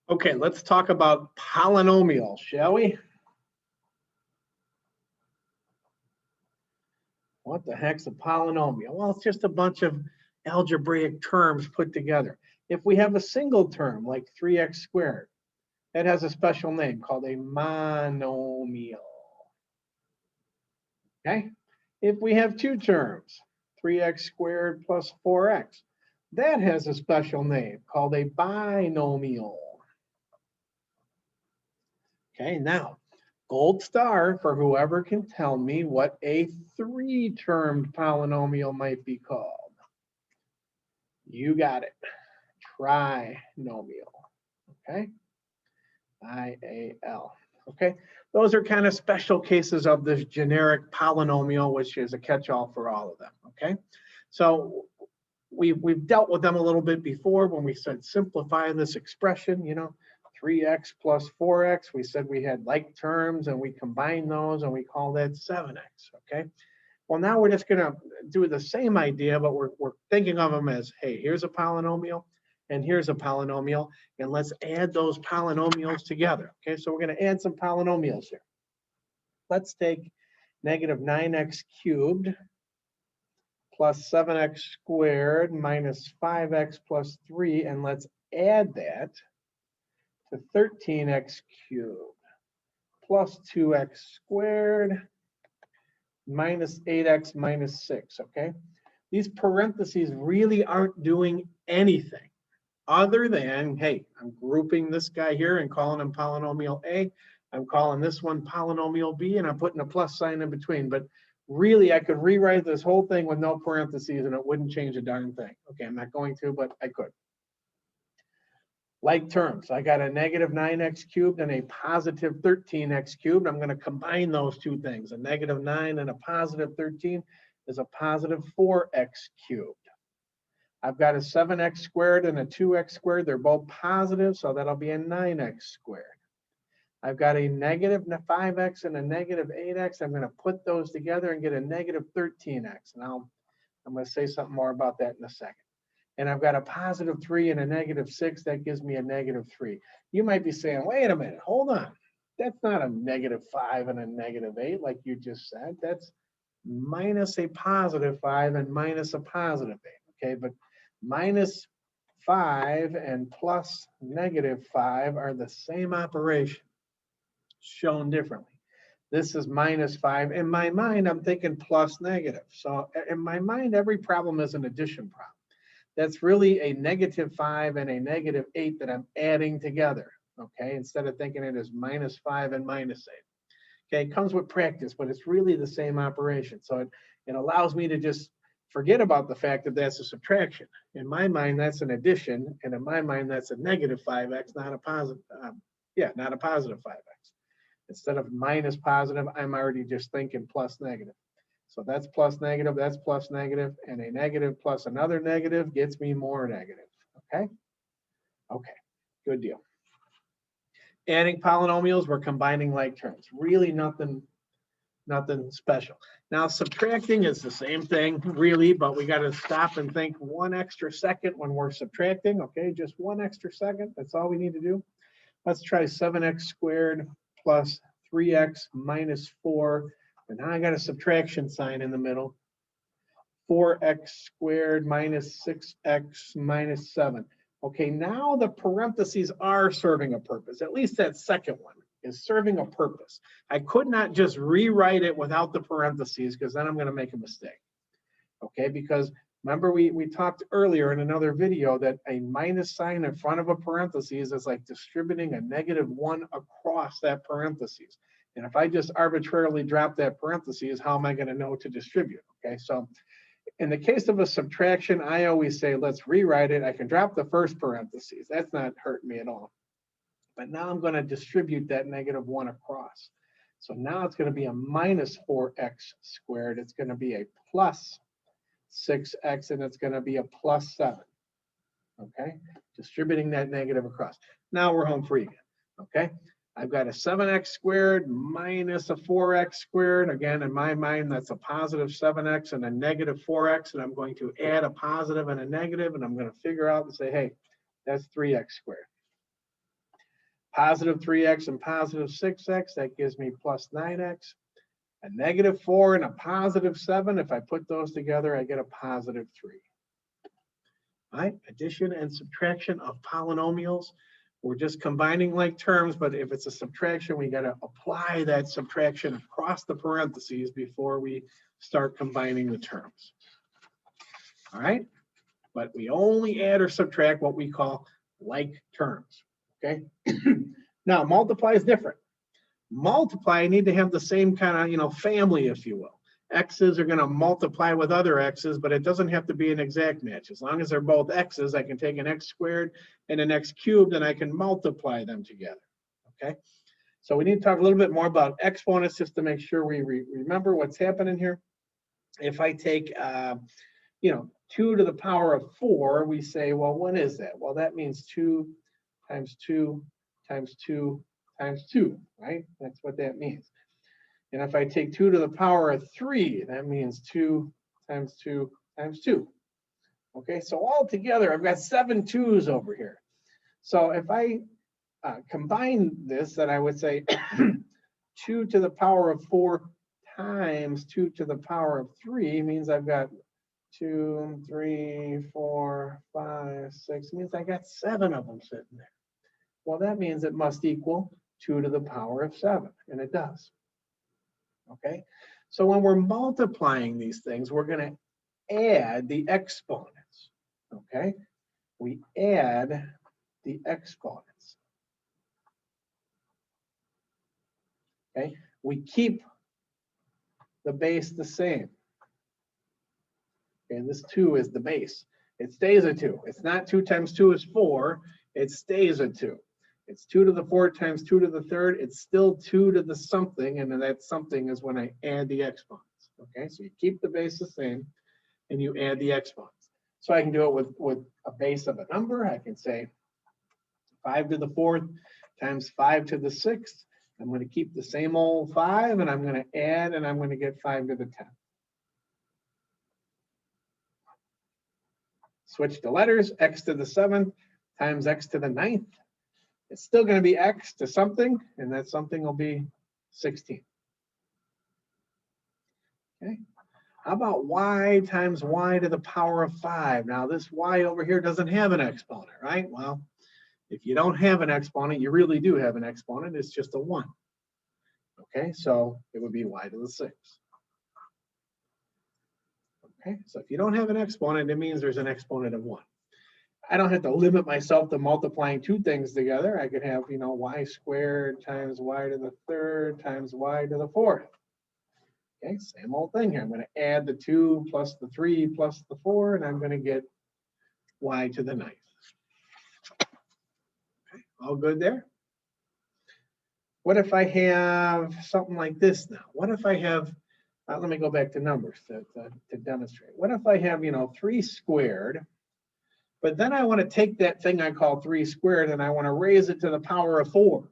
Okay, let's talk about polynomials, shall we? What the heck's a polynomial? Well, it's just a bunch of algebraic terms put together. If we have a single term like 3x squared, that has a special name called a monomial. Okay? If we have two terms, 3x squared plus 4x, that has a special name called a binomial. Okay, now, gold star for whoever can tell me what a three-termed polynomial might be called. You got it. Trinomial. Okay? IAL. Okay? Those are kind of special cases of this generic polynomial, which is a catch-all for all of them. Okay? So we've dealt with them a little bit before when we said simplify this expression, 3x plus 4x. We said we had like terms and we combined those and we call that 7x. Okay? Well, now we're just going to do the same idea, but we're thinking of them as, hey, here's a polynomial and here's a polynomial, and let's add those polynomials together. Okay, so we're going to add some polynomials here. Let's take negative 9x cubed plus 7x squared minus 5x plus 3, and let's add that to 13x cubed plus 2x squared minus 8x minus 6, okay? These parentheses really aren't doing anything other than, hey, I'm grouping this guy here and calling him polynomial A. I'm calling this one polynomial B, and I'm putting a plus sign in between. But really, I could rewrite this whole thing with no parentheses, and it wouldn't change a darn thing. Okay, I'm not going to, but I could. Like terms, I got a negative 9x cubed and a positive 13x cubed. I'm going to combine those two things. A negative 9 and a positive 13 is a positive 4x cubed. I've got a 7x squared and a 2x squared. They're both positive, so that'll be a 9x squared. I've got a negative 5x and a negative 8x. I'm going to put those together and get a negative 13x. And I'm going to say something more about that in a second. And I've got a positive 3 and a negative 6. That gives me a negative 3. You might be saying, wait a minute, hold on. That's not a negative 5 and a negative 8 like you just said. That's minus a positive 5 and minus a positive 8. Okay, but minus 5 and plus negative 5 are the same operation, shown differently. This is minus 5. In my mind, I'm thinking plus negative. So in my mind, every problem is an addition problem. That's really a negative 5 and a negative 8 that I'm adding together, okay, instead of thinking it as minus 5 and minus 8. Okay, it comes with practice, but it's really the same operation. So it allows me to just forget about the fact that that's a subtraction. In my mind, that's an addition, and in my mind, that's a negative 5x, not a positive, not a positive 5x. Instead of minus positive, I'm already just thinking plus negative. So that's plus negative, that's plus negative, and a negative plus another negative gets me more negative, okay? Okay, good deal. Adding polynomials, we're combining like terms. Really nothing special. Now subtracting is the same thing, really, but we got to stop and think 1 extra second when we're subtracting, okay? Just 1 extra second, that's all we need to do. Let's try 7x squared plus 3x minus 4. And now I got a subtraction sign in the middle. 4x squared minus 6x minus 7. Okay, now the parentheses are serving a purpose. At least that second one is serving a purpose. I could not just rewrite it without the parentheses because then I'm going to make a mistake. Okay, because remember we talked earlier in another video that a minus sign in front of a parentheses is like distributing a negative 1 across that parentheses. And if I just arbitrarily drop that parentheses, how am I going to know to distribute? Okay, so in the case of a subtraction, I always say, let's rewrite it. I can drop the first parentheses. That's not hurting me at all. But now I'm going to distribute that negative 1 across. So now it's going to be a minus 4x squared. It's going to be a plus 6x, and it's going to be a plus 7. Okay, distributing that negative across. Now we're home free again. Okay. I've got a 7x squared minus a 4x squared. Again, in my mind, that's a positive 7x and a negative 4x. And I'm going to add a positive and a negative, and I'm going to figure out and say, hey, that's 3x squared. Positive 3x and positive 6x, that gives me plus 9x. A negative 4 and a positive 7, if I put those together, I get a positive 3. All right, addition and subtraction of polynomials. We're just combining like terms, but if it's a subtraction, we got to apply that subtraction across the parentheses before we start combining the terms. All right, but we only add or subtract what we call like terms. Okay, now multiply is different. Multiply, I need to have the same kind of, family, if you will. X's are going to multiply with other X's, but it doesn't have to be an exact match. As long as they're both X's, I can take an X squared and an X cubed, and I can multiply them together. Okay, so we need to talk a little bit more about exponents just to make sure we remember what's happening here. If I take, 2 to the power of 4, we say, well, what is that? Well, that means 2 times 2 times 2 times 2, right? That's what that means. And if I take 2 to the power of 3, that means 2 times 2 times 2. Okay, so all together, I've got 7 2's over here. So if I combine this, then I would say 2 to the power of 4 times 2 to the power of 3 means I've got 2, 3, 4, 5, 6. Means I got 7 of them sitting there. Well, that means it must equal 2 to the power of 7, and it does. Okay, so when we're multiplying these things, we're going to add the exponents. Okay, we add the exponents. Okay, we keep the base the same. Okay, this 2 is the base. It stays a 2. It's not 2 times 2 is 4. It stays a 2. It's 2 to the 4 times 2 to the 3rd. It's still 2 to the something, and then that something is when I add the exponents. Okay, so you keep the base the same, and you add the exponents. So I can do it with a base of a number. I can say 5 to the 4th times 5 to the 6th. I'm going to keep the same old 5, and I'm going to add, and I'm going to get 5 to the 10th. Switch to letters, x to the 7th times x to the 9th. It's still going to be x to something, and that something will be 16. Okay. How about y times y to the power of 5? Now, this y over here doesn't have an exponent, right? Well, if you don't have an exponent, you really do have an exponent. It's just a 1. Okay, so it would be y to the 6. Okay, so if you don't have an exponent, it means there's an exponent of 1. I don't have to limit myself to multiplying 2 things together. I could have, y squared times y to the 3rd times y to the 4th. Okay, same old thing here. I'm going to add the 2 plus the 3 plus the 4, and I'm going to get y to the 9th. Okay, all good there? What if I have something like this now? What if I have, let me go back to numbers to demonstrate. What if I have, 3 squared, but then I want to take that thing I call 3 squared and I want to raise it to the power of 4.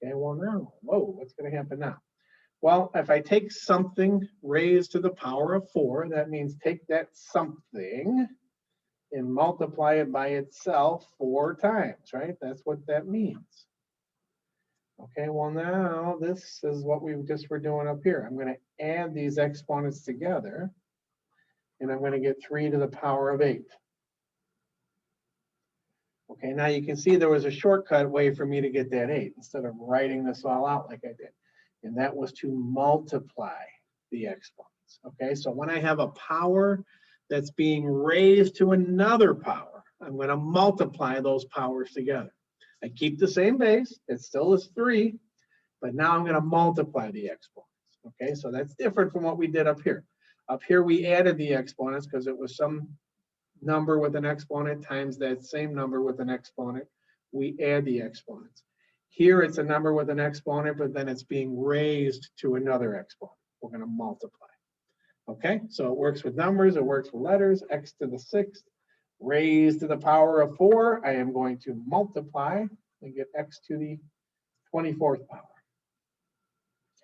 Okay, well now, whoa, what's going to happen now? Well, if I take something raised to the power of 4, that means take that something and multiply it by itself 4 times, right? That's what that means. Okay, well now this is what we just were doing up here. I'm going to add these exponents together, and I'm going to get 3 to the power of 8. Okay, now you can see there was a shortcut way for me to get that 8 instead of writing this all out like I did. And that was to multiply the exponents. Okay, so when I have a power that's being raised to another power, I'm going to multiply those powers together. I keep the same base, it still is 3, but now I'm going to multiply the exponents. Okay, so that's different from what we did up here. Up here we added the exponents because it was some number with an exponent times that same number with an exponent. We add the exponents. Here it's a number with an exponent, but then it's being raised to another exponent. We're going to multiply. Okay, so it works with numbers, it works with letters. X to the 6th raised to the power of 4. I am going to multiply and get x to the 24th power.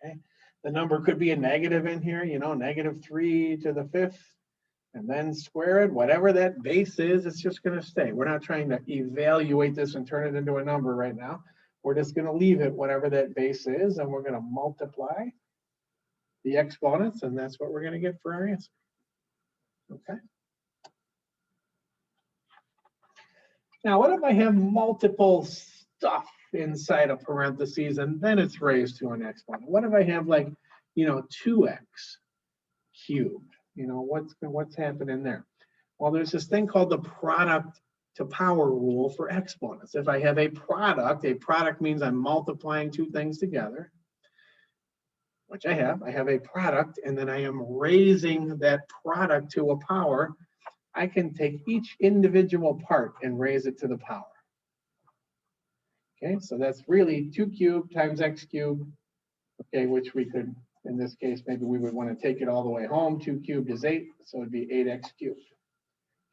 Okay, the number could be a negative in here, negative 3 to the 5th. and then square it, whatever that base is, it's just going to stay. We're not trying to evaluate this and turn it into a number right now. We're just going to leave it whatever that base is, and we're going to multiply the exponents, and that's what we're going to get for our answer. Okay. Now, what if I have multiple stuff inside of parentheses and then it's raised to an exponent? What if I have, like, 2x cubed? What's happening there? Well, there's this thing called the product to power rule for exponents. If I have a product means I'm multiplying two things together, which I have a product, and then I am raising that product to a power. I can take each individual part and raise it to the power. Okay, so that's really 2 cubed times x cubed, okay, which we could, in this case, maybe we would want to take it all the way home. 2 cubed is 8, so it'd be 8x cubed.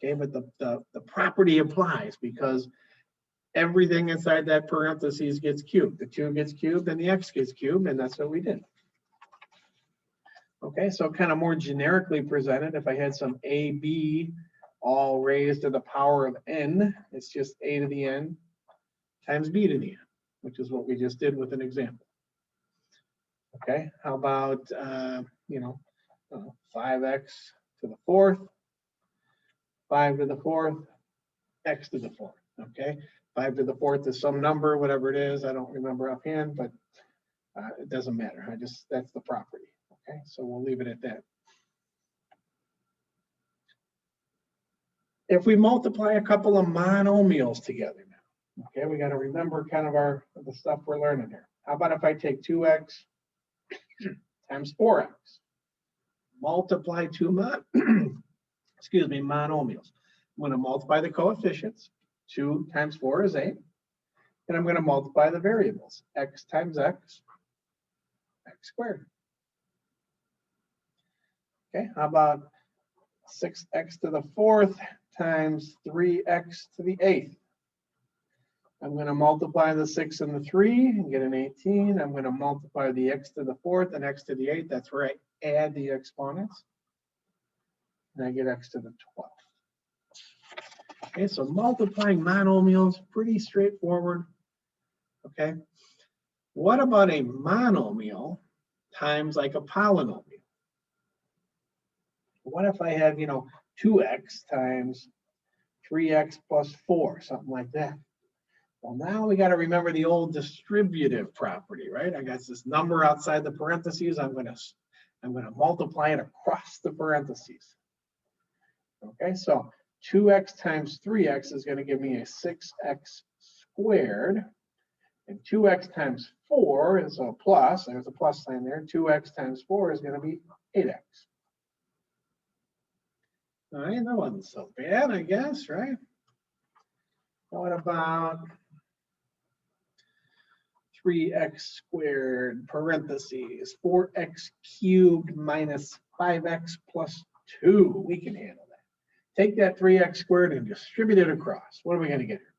Okay, but the property applies because everything inside that parentheses gets cubed. The 2 gets cubed and the x gets cubed, and that's what we did. Okay, so kind of more generically presented, if I had some a, b all raised to the power of n, it's just a to the n times b to the n, which is what we just did with an example. Okay, how about, 5x to the 4th, 5 to the 4th, x to the 4th, okay? 5 to the 4th is some number, whatever it is, I don't remember offhand, but it doesn't matter. That's the property, okay? So we'll leave it at that. If we multiply a couple of monomials together now, okay, we got to remember kind of the stuff we're learning here. How about if I take 2x times 4x, multiply two monomials. I'm going to multiply the coefficients. 2 times 4 is 8. And I'm going to multiply the variables. X times x, x squared. Okay, how about 6x to the 4th times 3x to the 8th? I'm going to multiply the 6 and the 3 and get an 18. I'm going to multiply the x to the 4th and x to the 8th. That's where I add the exponents. And I get x to the 12th. Okay, so multiplying monomials, pretty straightforward. Okay. What about a monomial times like a polynomial? What if I have, 2x times 3x plus 4, something like that? Well, now we got to remember the old distributive property, right? I got this number outside the parentheses. I'm going to multiply it across the parentheses. Okay, so 2x times 3x is going to give me a 6x squared. And 2x times 4 is a plus. There's a plus sign there. 2x times 4 is going to be 8x. All right, that wasn't so bad, I guess, right? What about 3x squared parentheses 4x cubed minus 5x plus 2? We can handle that. Take that 3x squared and distribute it across. What are we going to get here?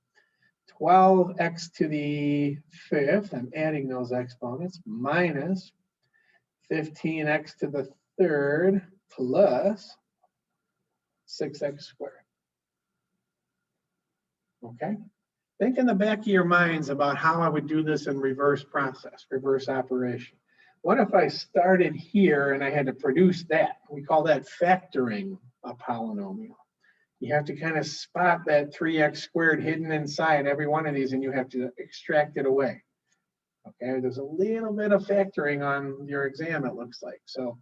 12x to the 5th, I'm adding those exponents, minus 15x to the 3rd plus 6x squared. Okay, think in the back of your minds about how I would do this in reverse process, reverse operation. What if I started here and I had to produce that? We call that factoring a polynomial. You have to kind of spot that 3x squared hidden inside every one of these, and you have to extract it away. Okay, there's a little bit of factoring on your exam, it looks like. So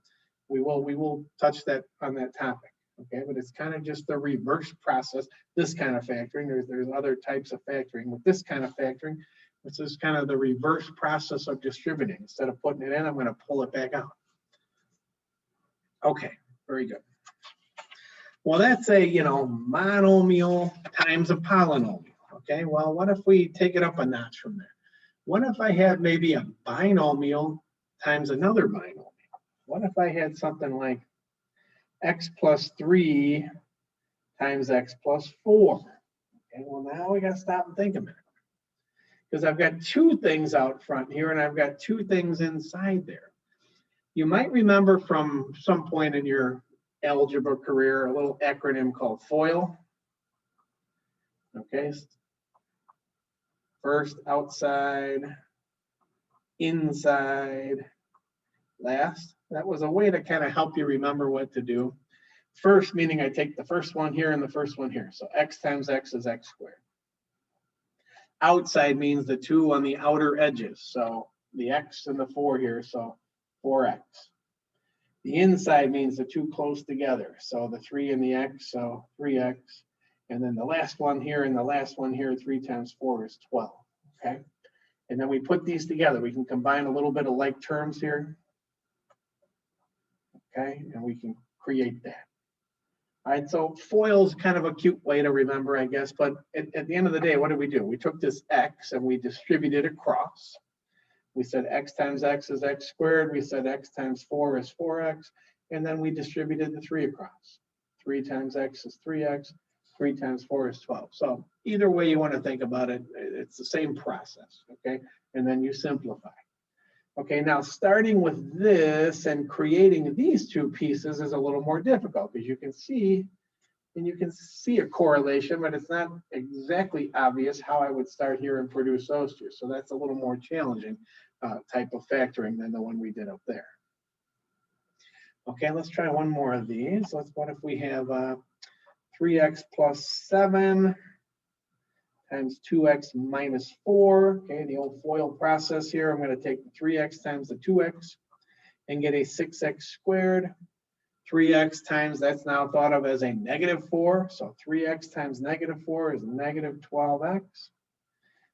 we will touch that on that topic. Okay, but it's kind of just the reverse process. This kind of factoring, there's other types of factoring. With this kind of factoring, this is kind of the reverse process of distributing. Instead of putting it in, I'm going to pull it back out. Okay, very good. Well, that's a, monomial times a polynomial. Okay, well, what if we take it up a notch from there? What if I had maybe a binomial times another binomial? What if I had something like x plus 3 times x plus 4? Okay, well, now we got to stop and think a minute. Because I've got two things out front here, and I've got two things inside there. You might remember from some point in your algebra career, a little acronym called FOIL. Okay. First, outside, inside, last. That was a way to kind of help you remember what to do. First, meaning I take the first one here and the first one here. So x times x is x squared. Outside means the two on the outer edges. So the x and the 4 here, so 4x. The inside means the two close together. So the 3 and the x, so 3x. And then the last one here and the last one here, 3 times 4 is 12. Okay. And then we put these together. We can combine a little bit of like terms here. Okay. And we can create that. All right. So FOIL is kind of a cute way to remember, I guess. But at the end of the day, what did we do? We took this x and we distributed it across. We said x times x is x squared. We said x times 4 is 4x. And then we distributed the 3 across. 3 times x is 3x. 3 times 4 is 12. So either way you want to think about it, it's the same process, okay? And then you simplify. Okay, now starting with this and creating these two pieces is a little more difficult because you can see a correlation, but it's not exactly obvious how I would start here and produce those two. So that's a little more challenging type of factoring than the one we did up there. Okay, let's try one more of these. What if we have 3x plus 7 times 2x minus 4. Okay, the old FOIL process here. I'm going to take the 3x times the 2x and get a 6x squared. 3x times, that's now thought of as a negative 4. So 3x times negative 4 is negative 12x.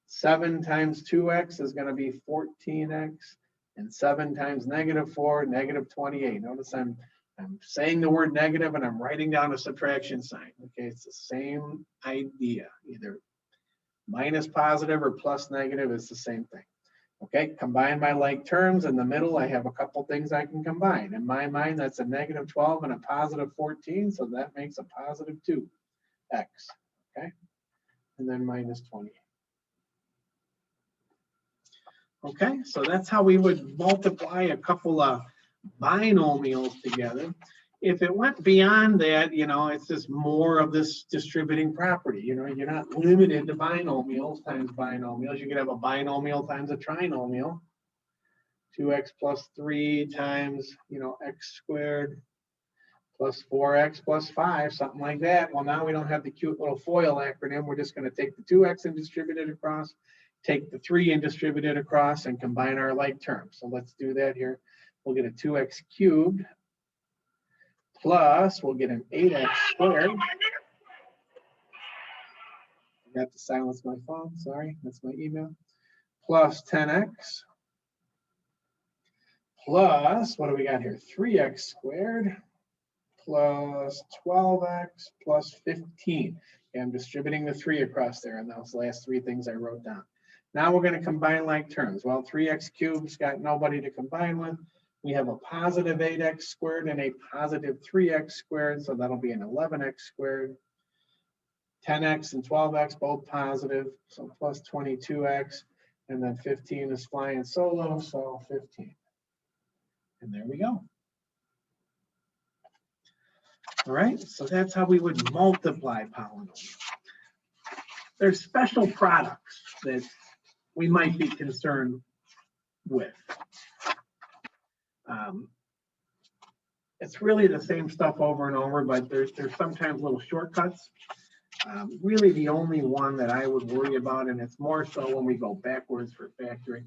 7 times 2x is going to be 14x. And 7 times negative 4, negative 28. Notice I'm saying the word negative and I'm writing down a subtraction sign. Okay, it's the same idea. Either minus positive or plus negative is the same thing. Okay, combine my like terms. In the middle, I have a couple things I can combine. In my mind, that's a negative 12 and a positive 14. So that makes a positive 2x. Okay, and then minus 28. Okay, so that's how we would multiply a couple of binomials together. If it went beyond that, it's just more of this distributing property. You're not limited to binomials times binomials. You could have a binomial times a trinomial. 2x plus 3 times, x squared plus 4x plus 5, something like that. Well, now we don't have the cute little FOIL acronym. We're just going to take the 2x and distribute it across, take the 3 and distribute it across, and combine our like terms. So let's do that here. We'll get a 2x cubed plus, we'll get an 8x squared. Forgot to silence my phone, sorry, that's my email. Plus 10x plus, what do we got here? 3x squared plus 12x plus 15. Okay, I'm distributing the 3 across there, and those last 3 things I wrote down. Now we're going to combine like terms. Well, 3x cubed's got nobody to combine with. We have a positive 8x squared and a positive 3x squared, so that'll be an 11x squared. 10x and 12x, both positive, so plus 22x. And then 15 is flying solo, so 15. And there we go. All right, so that's how we would multiply polynomials. There's special products that we might be concerned with. It's really the same stuff over and over, but there's sometimes little shortcuts. Really the only one that I would worry about, and it's more so when we go backwards for factoring,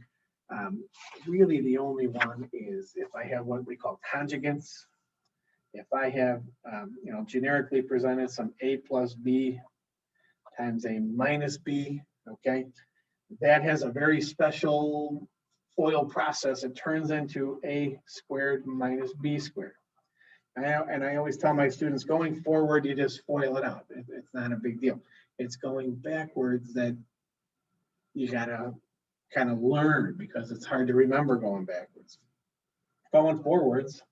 really the only one is if I have what we call conjugates. If I have, generically presented some a plus b times a minus b, okay, that has a very special FOIL process. It turns into a squared minus b squared. And I always tell my students, going forward, you just FOIL it out. It's not a big deal. It's going backwards that you gotta kind of learn, because it's hard to remember going backwards. Going forwards,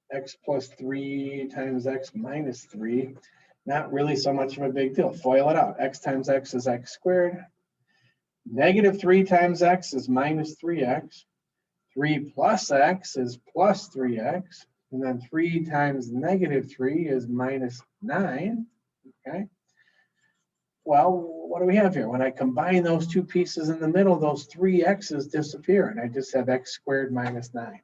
x plus 3 times x minus 3, not really so much of a big deal. FOIL it out. X times x is x squared. Negative 3 times x is minus 3x. 3 plus x is plus 3x. And then 3 times negative 3 is minus 9, okay? Well, what do we have here? When I combine those two pieces in the middle, those 3 x's disappear, and I just have x squared minus 9.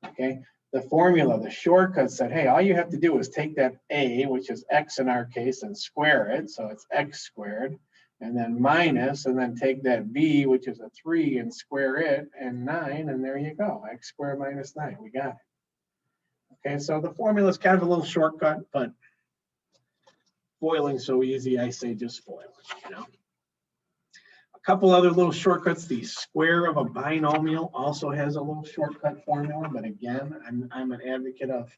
Okay, the formula, the shortcut said, hey, all you have to do is take that a, which is x in our case, and square it, so it's x squared, and then minus, and then take that b, which is a 3, and square it, and 9, and there you go, x squared minus 9, we got it. Okay, so the formula is kind of a little shortcut, but foiling so easy, I say just foil it, you know. A couple other little shortcuts. The square of a binomial also has a little shortcut formula, but again, I'm an advocate of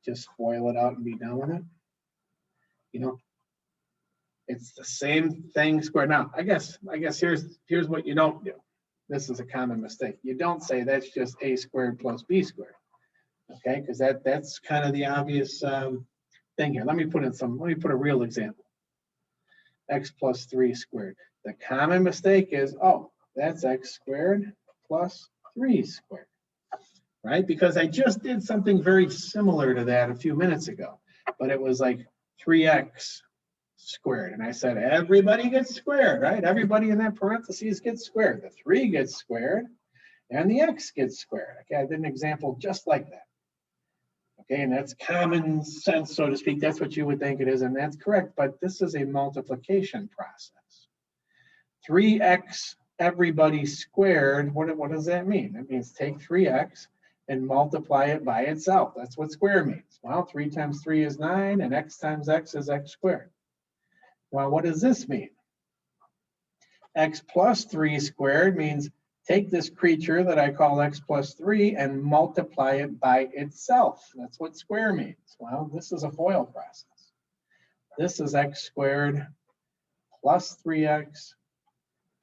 just FOIL it out and be done with it. You know, it's the same thing squared. Now, I guess here's what you don't do. This is a common mistake. You don't say that's just a squared plus b squared. Okay, because that's kind of the obvious thing here. Let me put a real example. X plus 3 squared. The common mistake is, oh, that's x squared plus 3 squared, right? Because I just did something very similar to that a few minutes ago, but it was like 3x squared. And I said, everybody gets squared, right? Everybody in that parentheses gets squared. The 3 gets squared and the x gets squared. Okay, I did an example just like that. Okay, and that's common sense, so to speak. That's what you would think it is, and that's correct. But this is a multiplication process. 3x everybody squared, what does that mean? That means take 3x and multiply it by itself. That's what square means. Well, 3 times 3 is 9, and x times x is x squared. Well, what does this mean? X plus 3 squared means take this creature that I call x plus 3 and multiply it by itself. That's what square means. Well, this is a FOIL process. This is x squared plus 3x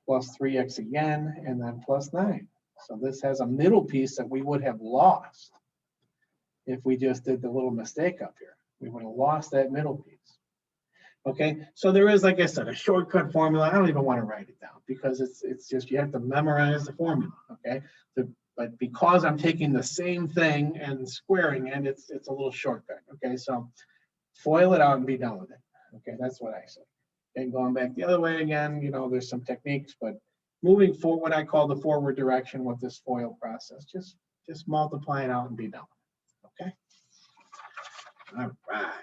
plus 3x again, and then plus 9. So this has a middle piece that we would have lost if we just did the little mistake up here. We would have lost that middle piece. Okay, so there is, like I said, a shortcut formula. I don't even want to write it down because it's just, you have to memorize the formula, okay? But because I'm taking the same thing and squaring it, it's a little shortcut, okay? So FOIL it out and be done with it, okay? That's what I say. And going back the other way again, you know, there's some techniques, but moving forward, what I call the forward direction with this FOIL process, just multiply it out and be done with it, okay? All right.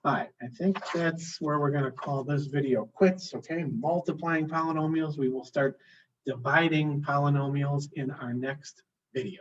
All right, I think that's where we're going to call this video quits, okay? Multiplying polynomials. We will start dividing polynomials in our next video.